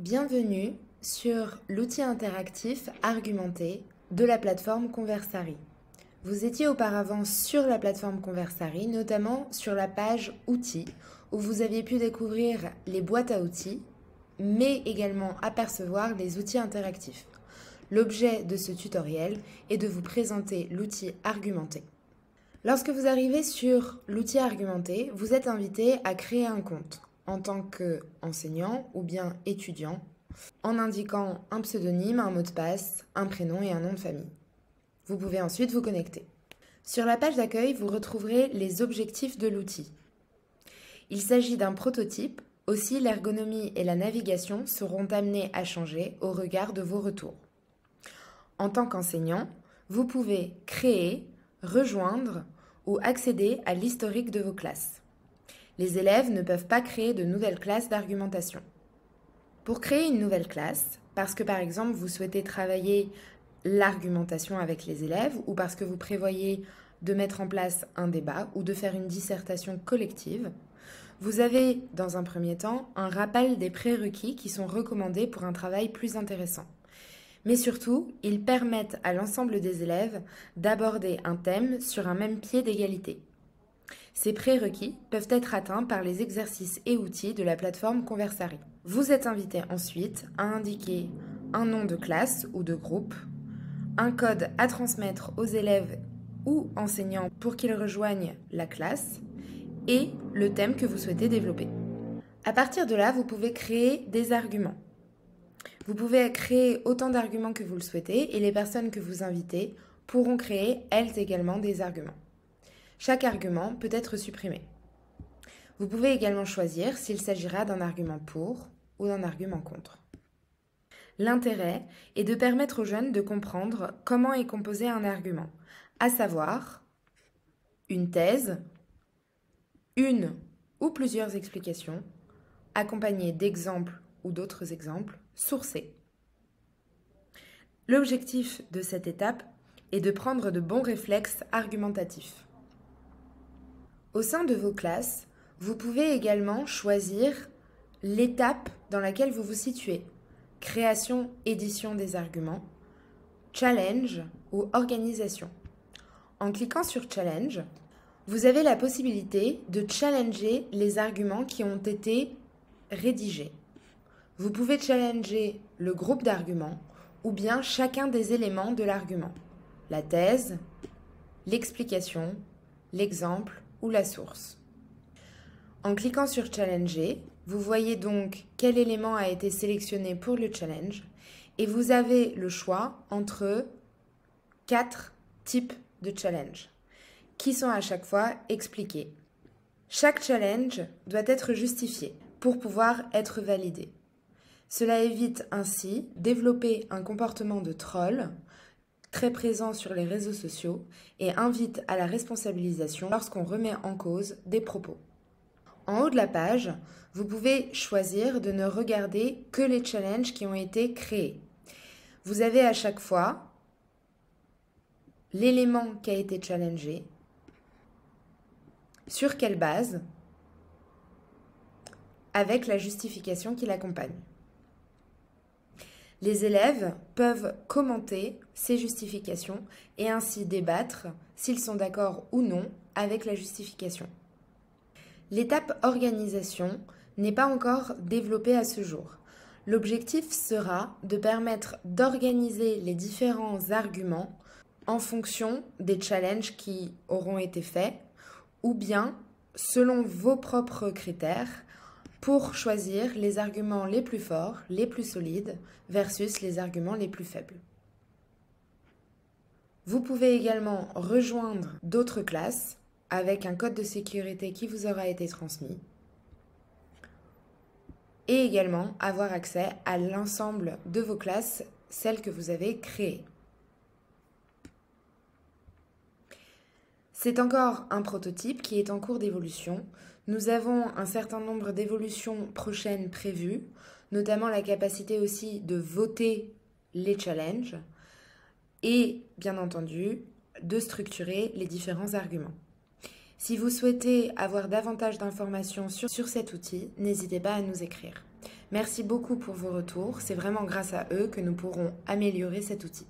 Bienvenue sur l'outil interactif argumenté de la plateforme Conversari. Vous étiez auparavant sur la plateforme Conversari, notamment sur la page outils, où vous aviez pu découvrir les boîtes à outils, mais également apercevoir les outils interactifs. L'objet de ce tutoriel est de vous présenter l'outil argumenté. Lorsque vous arrivez sur l'outil argumenté, vous êtes invité à créer un compte en tant qu'enseignant ou bien étudiant, en indiquant un pseudonyme, un mot de passe, un prénom et un nom de famille. Vous pouvez ensuite vous connecter. Sur la page d'accueil, vous retrouverez les objectifs de l'outil. Il s'agit d'un prototype, aussi l'ergonomie et la navigation seront amenées à changer au regard de vos retours. En tant qu'enseignant, vous pouvez créer, rejoindre ou accéder à l'historique de vos classes. Les élèves ne peuvent pas créer de nouvelles classes d'argumentation. Pour créer une nouvelle classe, parce que par exemple vous souhaitez travailler l'argumentation avec les élèves ou parce que vous prévoyez de mettre en place un débat ou de faire une dissertation collective, vous avez dans un premier temps un rappel des prérequis qui sont recommandés pour un travail plus intéressant. Mais surtout, ils permettent à l'ensemble des élèves d'aborder un thème sur un même pied d'égalité. Ces prérequis peuvent être atteints par les exercices et outils de la plateforme Conversari. Vous êtes invité ensuite à indiquer un nom de classe ou de groupe, un code à transmettre aux élèves ou enseignants pour qu'ils rejoignent la classe et le thème que vous souhaitez développer. À partir de là, vous pouvez créer des arguments. Vous pouvez créer autant d'arguments que vous le souhaitez et les personnes que vous invitez pourront créer elles également des arguments. Chaque argument peut être supprimé. Vous pouvez également choisir s'il s'agira d'un argument pour ou d'un argument contre. L'intérêt est de permettre aux jeunes de comprendre comment est composé un argument, à savoir une thèse, une ou plusieurs explications, accompagnées d'exemples ou d'autres exemples, sourcés. L'objectif de cette étape est de prendre de bons réflexes argumentatifs. Au sein de vos classes, vous pouvez également choisir l'étape dans laquelle vous vous situez. Création, édition des arguments, challenge ou organisation. En cliquant sur challenge, vous avez la possibilité de challenger les arguments qui ont été rédigés. Vous pouvez challenger le groupe d'arguments ou bien chacun des éléments de l'argument. La thèse, l'explication, l'exemple ou la source. En cliquant sur Challenger, vous voyez donc quel élément a été sélectionné pour le challenge et vous avez le choix entre 4 types de challenge qui sont à chaque fois expliqués. Chaque challenge doit être justifié pour pouvoir être validé. Cela évite ainsi développer un comportement de troll très présent sur les réseaux sociaux et invite à la responsabilisation lorsqu'on remet en cause des propos. En haut de la page, vous pouvez choisir de ne regarder que les challenges qui ont été créés. Vous avez à chaque fois l'élément qui a été challengé, sur quelle base, avec la justification qui l'accompagne. Les élèves peuvent commenter ces justifications et ainsi débattre s'ils sont d'accord ou non avec la justification. L'étape organisation n'est pas encore développée à ce jour. L'objectif sera de permettre d'organiser les différents arguments en fonction des challenges qui auront été faits ou bien selon vos propres critères pour choisir les arguments les plus forts, les plus solides, versus les arguments les plus faibles. Vous pouvez également rejoindre d'autres classes avec un code de sécurité qui vous aura été transmis et également avoir accès à l'ensemble de vos classes, celles que vous avez créées. C'est encore un prototype qui est en cours d'évolution. Nous avons un certain nombre d'évolutions prochaines prévues, notamment la capacité aussi de voter les challenges et, bien entendu, de structurer les différents arguments. Si vous souhaitez avoir davantage d'informations sur cet outil, n'hésitez pas à nous écrire. Merci beaucoup pour vos retours, c'est vraiment grâce à eux que nous pourrons améliorer cet outil.